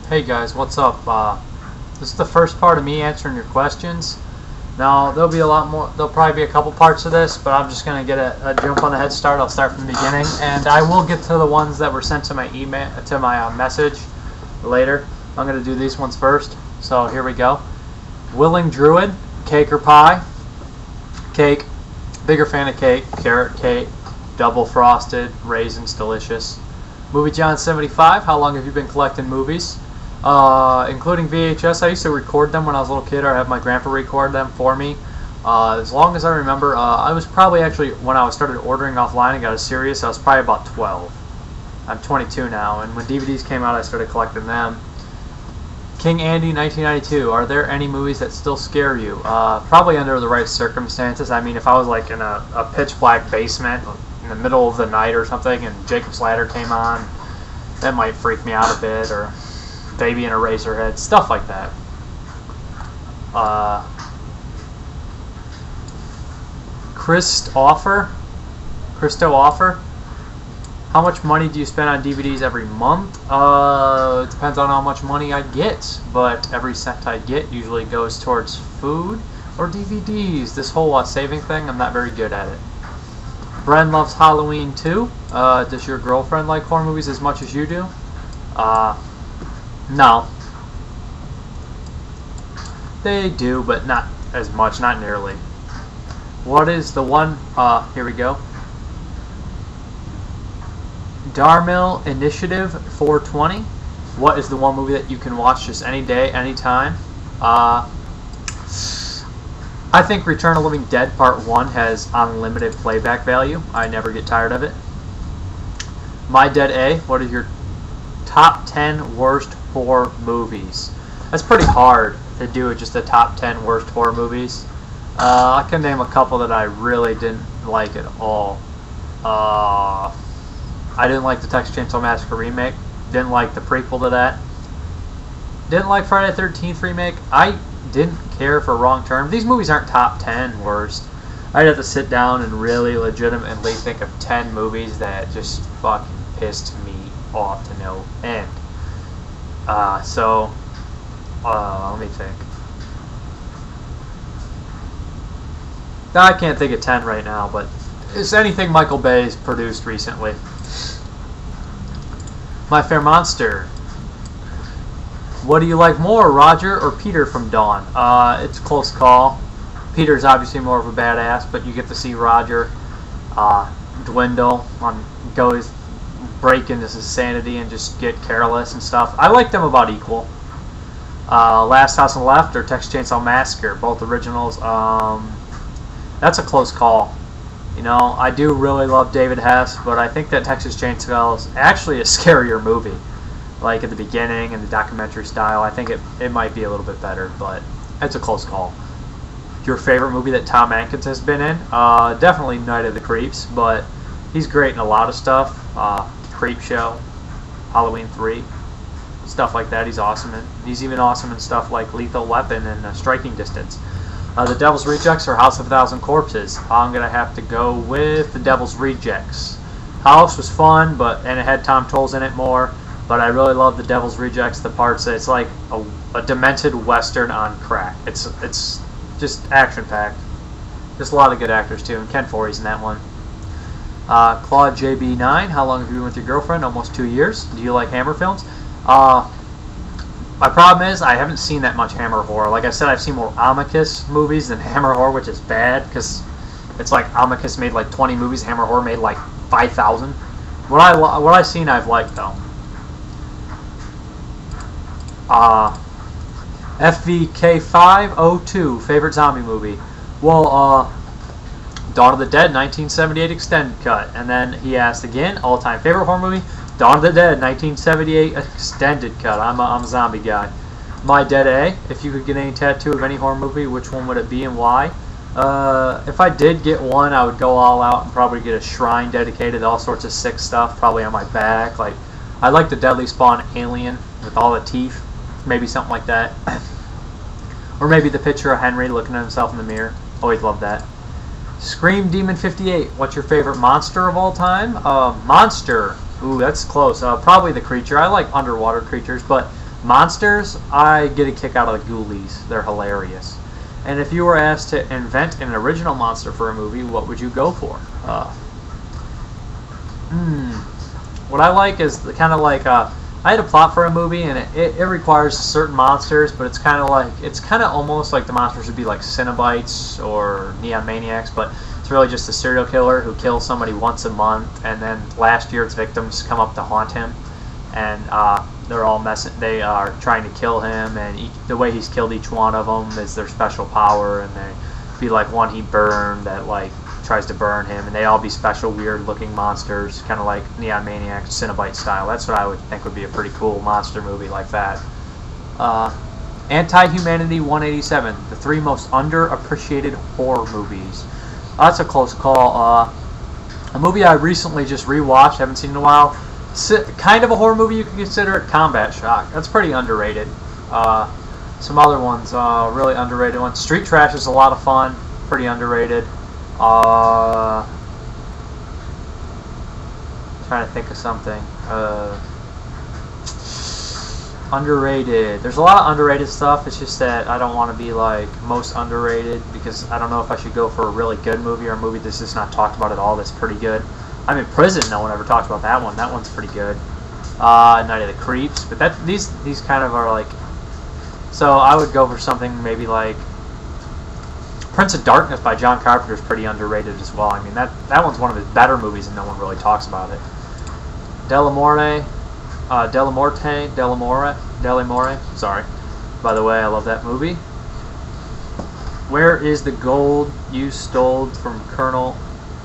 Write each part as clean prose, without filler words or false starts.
Hey guys, what's up? This is the first part of me answering your questions. Now there'll be a lot more. There'll probably be a couple parts of this, but I'm just gonna get a jump on the head start. I'll start from the beginning, and I will get to the ones that were sent to my email, to my message later. I'm gonna do these ones first. So here we go. Willing Druid, cake or pie? Cake. Bigger fan of cake. Carrot cake, double frosted, raisins, delicious. Movie John 75. How long have you been collecting movies? Including VHS. I used to record them when I was a little kid, or have my grandpa record them for me. As long as I remember, I was probably actually, when I started ordering offline and got a Sirius, I was probably about 12. I'm 22 now, and when DVDs came out, I started collecting them. King Andy, 1992. Are there any movies that still scare you? Probably under the right circumstances. I mean, if I was like in a pitch black basement in the middle of the night or something, and Jacob's Ladder came on, that might freak me out a bit, or Baby in a Razorhead, stuff like that. Christo Offer. How much money do you spend on DVDs every month? It depends on how much money I get, but every cent I get usually goes towards food or DVDs. This whole saving thing, I'm not very good at it. Bren loves Halloween too. Does your girlfriend like horror movies as much as you do? No. They do, but not as much, not nearly. What is the one, here we go. Darmil Initiative 420. What is the one movie that you can watch just any day, anytime? I think Return of the Living Dead Part 1 has unlimited playback value. I never get tired of it. My Dead A. What are your top 10 worst horror movies? That's pretty hard to do with just the top 10 worst horror movies. I can name a couple that I really didn't like at all. I didn't like the Texas Chainsaw Massacre remake. Didn't like the prequel to that. Didn't like Friday the 13th remake. I didn't care for Wrong Turn. These movies aren't top 10 worst. I'd have to sit down and really legitimately think of 10 movies that just fucking pissed me off to no end. Let me think. I can't think of 10 right now, but it's anything Michael Bay's produced recently. My Fair Monster. What do you like more, Roger or Peter from Dawn? It's a close call. Peter's obviously more of a badass, but you get to see Roger dwindle, break into his sanity and just get careless and stuff. I like them about equal. Last House on the Left or Texas Chainsaw Massacre, both originals. That's a close call. You know, I do really love David Hess, but I think that Texas Chainsaw is actually a scarier movie. Like at the beginning and the documentary style, I think it might be a little bit better, but it's a close call. Your favorite movie that Tom Atkins has been in? Definitely Night of the Creeps, but he's great in a lot of stuff. Creep Show, Halloween 3, stuff like that. He's awesome in. He's even awesome in stuff like Lethal Weapon and Striking Distance. The Devil's Rejects or House of a Thousand Corpses? I'm gonna have to go with The Devil's Rejects. House was fun, and it had Tom Tolles in it more. But I really love The Devil's Rejects. The parts that it's like a demented western on crack. It's just action packed. Just a lot of good actors too, and Ken Foree's in that one. Claude JB9. How long have you been with your girlfriend? Almost 2 years. Do you like Hammer films? My problem is I haven't seen that much Hammer horror. Like I said, I've seen more Amicus movies than Hammer horror, which is bad because it's like Amicus made like 20 movies, Hammer horror made like 5,000. What I've seen, I've liked though. FVK502 favorite zombie movie. Well, Dawn of the Dead 1978 extended cut, and then he asked again all-time favorite horror movie. Dawn of the Dead, 1978 extended cut. I'm a zombie guy. My Dead A. If you could get any tattoo of any horror movie, which one would it be and why? If I did get one, I would go all out and probably get a shrine dedicated to all sorts of sick stuff, probably on my back. Like, I like the Deadly Spawn alien with all the teeth. Maybe something like that. Or maybe the picture of Henry looking at himself in the mirror. Always love that. Scream Demon 58. What's your favorite monster of all time? Monster. Ooh, that's close. Probably the creature. I like underwater creatures, but Monsters, I get a kick out of the Ghoulies. They're hilarious. And if you were asked to invent an original monster for a movie, what would you go for? What I like is kind of like I had a plot for a movie, and it requires certain monsters, but it's kind of almost like the monsters would be like Cenobites or Neon Maniacs, but it's really just a serial killer who kills somebody once a month, and then last year's victims come up to haunt him, and they're all they are trying to kill him, and the way he's killed each one of them is their special power, and they be like one he burned that like tries to burn him, and they all be special weird looking monsters, kind of like Neon Maniac, Cenobite style. That's what I would think would be a pretty cool monster movie like that. Anti-Humanity 187, the 3 most underappreciated horror movies. That's a close call. A movie I recently just rewatched, haven't seen in a while. Kind of a horror movie you could consider it, Combat Shock. That's pretty underrated. Some other ones, really underrated ones. Street Trash is a lot of fun, pretty underrated. Trying to think of something. Underrated. There's a lot of underrated stuff. It's just that I don't want to be like most underrated, because I don't know if I should go for a really good movie or a movie that's just not talked about at all that's pretty good. I'm in Prison. No one ever talks about that one. That one's pretty good. Night of the Creeps. But these kind of are like. So I would go for something maybe like Prince of Darkness by John Carpenter is pretty underrated as well. I mean that one's one of his better movies and no one really talks about it. Delamore. Sorry. By the way, I love that movie. Where is the gold you stole from Colonel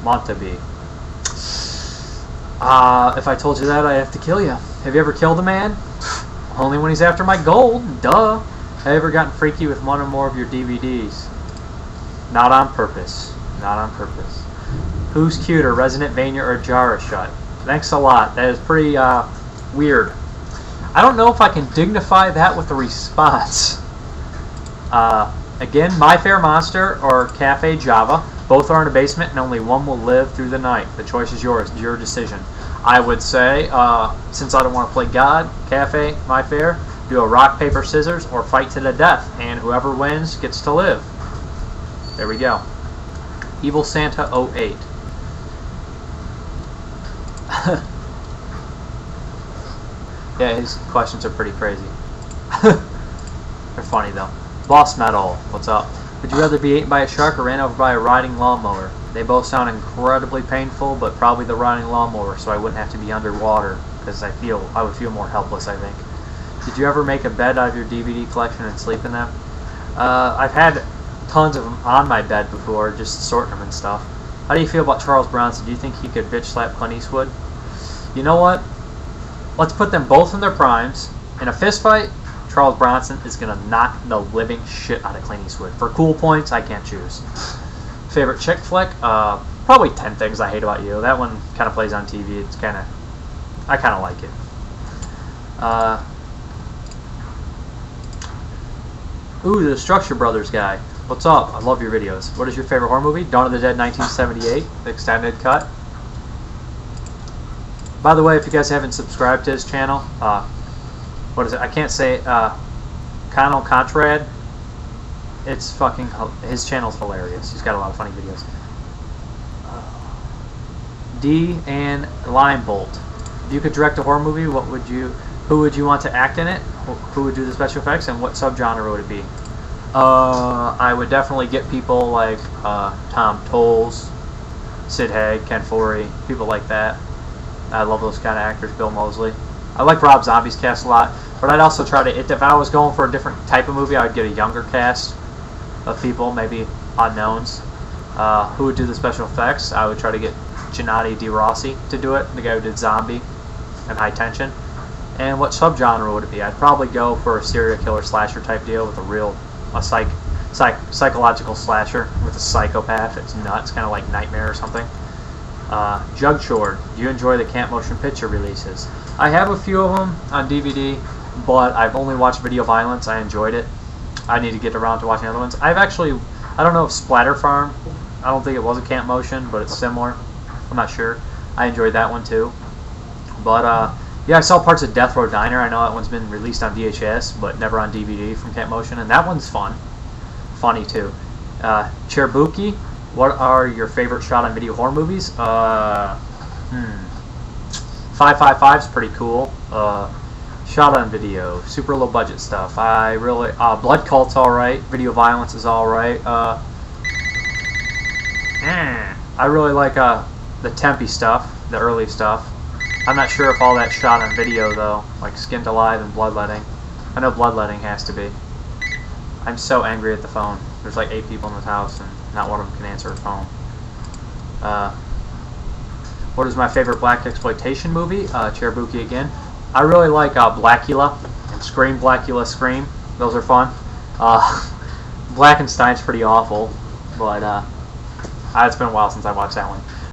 Montague? If I told you that, I'd have to kill you. Have you ever killed a man? Only when he's after my gold. Duh. Have you ever gotten freaky with one or more of your DVDs? Not on purpose. Not on purpose. Who's cuter, Resident Vania or Jara Shut? Thanks a lot. That is pretty weird. I don't know if I can dignify that with a response. Again, My Fair Monster or Cafe Java. Both are in a basement and only one will live through the night. The choice is yours. Your decision. I would say, since I don't want to play God, Cafe, My Fair, do a rock, paper, scissors, or fight to the death. And whoever wins gets to live. There we go. Evil Santa 08. Yeah, his questions are pretty crazy. They're funny though. Boss Metal, what's up? Would you rather be eaten by a shark or ran over by a riding lawnmower? They both sound incredibly painful, but probably the riding lawnmower, so I wouldn't have to be underwater, because I would feel more helpless, I think. Did you ever make a bed out of your DVD collection and sleep in them? I've had tons of them on my bed before, just sorting them and stuff. How do you feel about Charles Bronson? Do you think he could bitch slap Clint Eastwood? You know what? Let's put them both in their primes. In a fist fight, Charles Bronson is going to knock the living shit out of Clint Eastwood. For cool points, I can't choose. Favorite chick flick? Probably 10 Things I Hate About You. That one kind of plays on TV. I kind of like it. Ooh, the Structure Brothers guy. What's up? I love your videos. What is your favorite horror movie? Dawn of the Dead 1978, the extended cut. By the way, if you guys haven't subscribed to his channel, what is it? I can't say it. Conal Contrad. It's fucking. His channel's hilarious. He's got a lot of funny videos. D and Limebolt. If you could direct a horror movie, who would you want to act in it? Who would do the special effects, and what subgenre would it be? I would definitely get people like Tom Tolles, Sid Haig, Ken Foree, people like that. I love those kind of actors. Bill Moseley. I like Rob Zombie's cast a lot, but I'd also try to. If I was going for a different type of movie, I'd get a younger cast of people, maybe unknowns. Who would do the special effects? I would try to get Gennady DeRossi to do it, the guy who did Zombie and High Tension. And what subgenre would it be? I'd probably go for a serial killer slasher type deal with a psychological slasher with a psychopath. It's nuts, kind of like Nightmare or something. Jug Short. Do you enjoy the Camp Motion Picture releases? I have a few of them on DVD, but I've only watched Video Violence. I enjoyed it. I need to get around to watching other ones. I don't know if Splatter Farm, I don't think it was a Camp Motion, but it's similar. I'm not sure. I enjoyed that one too. But Yeah, I saw parts of Death Row Diner. I know that one's been released on VHS, but never on DVD from Cat Motion, and that one's fun. Funny, too. Cherbuki, what are your favorite shot-on-video horror movies? 555's pretty cool. Shot-on-video, super low-budget stuff. I really... Blood Cult's alright. Video Violence is alright. I really like the Tempe stuff, the early stuff. I'm not sure if all that's shot on video though, like Skinned Alive and Bloodletting. I know Bloodletting has to be. I'm so angry at the phone. There's like 8 people in this house and not one of them can answer a phone. What is my favorite black exploitation movie? Cherbuki again. I really like Blackula and Scream, Blackula, Scream. Those are fun. Blackenstein's pretty awful, but it's been a while since I watched that one.